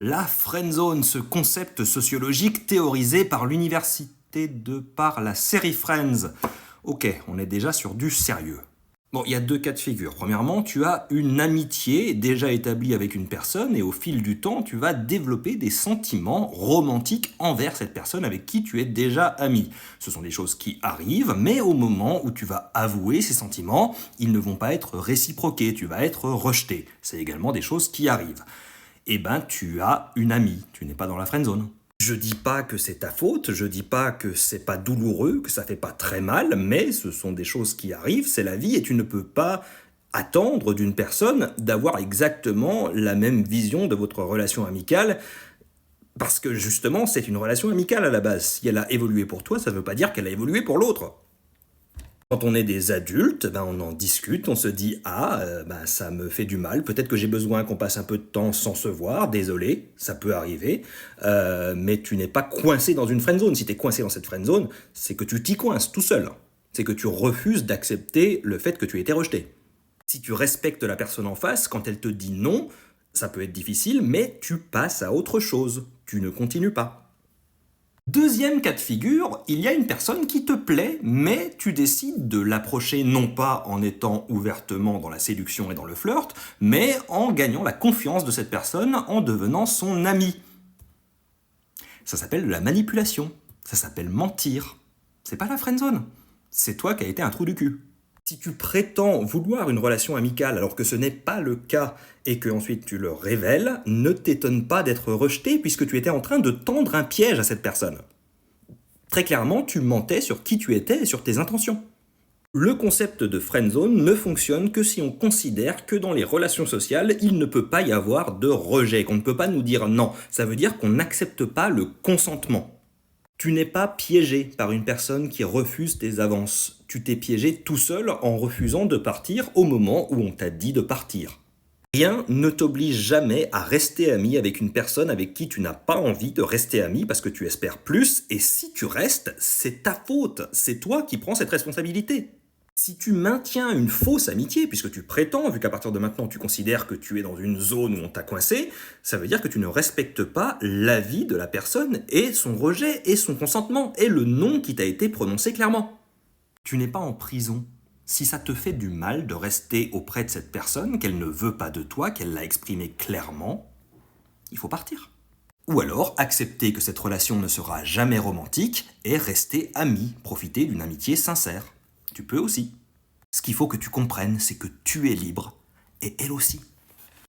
La friendzone, ce concept sociologique théorisé par l'université par la série Friends. Ok, on est déjà sur du sérieux. Bon, il y a deux cas de figure. Premièrement, tu as une amitié déjà établie avec une personne et au fil du temps, tu vas développer des sentiments romantiques envers cette personne avec qui tu es déjà ami. Ce sont des choses qui arrivent, mais au moment où tu vas avouer ces sentiments, ils ne vont pas être réciproqués, tu vas être rejeté. C'est également des choses qui arrivent. Eh ben, tu as une amie, tu n'es pas dans la friendzone. Je dis pas que c'est ta faute, je dis pas que c'est pas douloureux, que ça fait pas très mal, mais ce sont des choses qui arrivent, c'est la vie et tu ne peux pas attendre d'une personne d'avoir exactement la même vision de votre relation amicale parce que justement c'est une relation amicale à la base. Si elle a évolué pour toi, ça ne veut pas dire qu'elle a évolué pour l'autre. Quand on est des adultes, ben on en discute, on se dit ben ça me fait du mal, peut-être que j'ai besoin qu'on passe un peu de temps sans se voir, désolé, ça peut arriver, mais tu n'es pas coincé dans une friendzone. Si tu es coincé dans cette friendzone, c'est que tu t'y coinces tout seul. C'est que tu refuses d'accepter le fait que tu aies été rejeté. Si tu respectes la personne en face, quand elle te dit non, ça peut être difficile, mais tu passes à autre chose, tu ne continues pas. Deuxième cas de figure, il y a une personne qui te plaît, mais tu décides de l'approcher non pas en étant ouvertement dans la séduction et dans le flirt, mais en gagnant la confiance de cette personne en devenant son ami. Ça s'appelle de la manipulation, ça s'appelle mentir. C'est pas la friendzone, c'est toi qui as été un trou du cul. Si tu prétends vouloir une relation amicale alors que ce n'est pas le cas et que ensuite tu le révèles, ne t'étonne pas d'être rejeté puisque tu étais en train de tendre un piège à cette personne. Très clairement, tu mentais sur qui tu étais et sur tes intentions. Le concept de friendzone ne fonctionne que si on considère que dans les relations sociales, il ne peut pas y avoir de rejet, qu'on ne peut pas nous dire non. Ça veut dire qu'on n'accepte pas le consentement. Tu n'es pas piégé par une personne qui refuse tes avances. Tu t'es piégé tout seul en refusant de partir au moment où on t'a dit de partir. Rien ne t'oblige jamais à rester ami avec une personne avec qui tu n'as pas envie de rester ami parce que tu espères plus, et si tu restes, c'est ta faute, c'est toi qui prends cette responsabilité. Si tu maintiens une fausse amitié, puisque tu prétends, vu qu'à partir de maintenant tu considères que tu es dans une zone où on t'a coincé, ça veut dire que tu ne respectes pas l'avis de la personne et son rejet et son consentement et le non qui t'a été prononcé clairement. Tu n'es pas en prison. Si ça te fait du mal de rester auprès de cette personne, qu'elle ne veut pas de toi, qu'elle l'a exprimé clairement, il faut partir. Ou alors accepter que cette relation ne sera jamais romantique et rester ami, profiter d'une amitié sincère. Tu peux aussi. Ce qu'il faut que tu comprennes, c'est que tu es libre et elle aussi.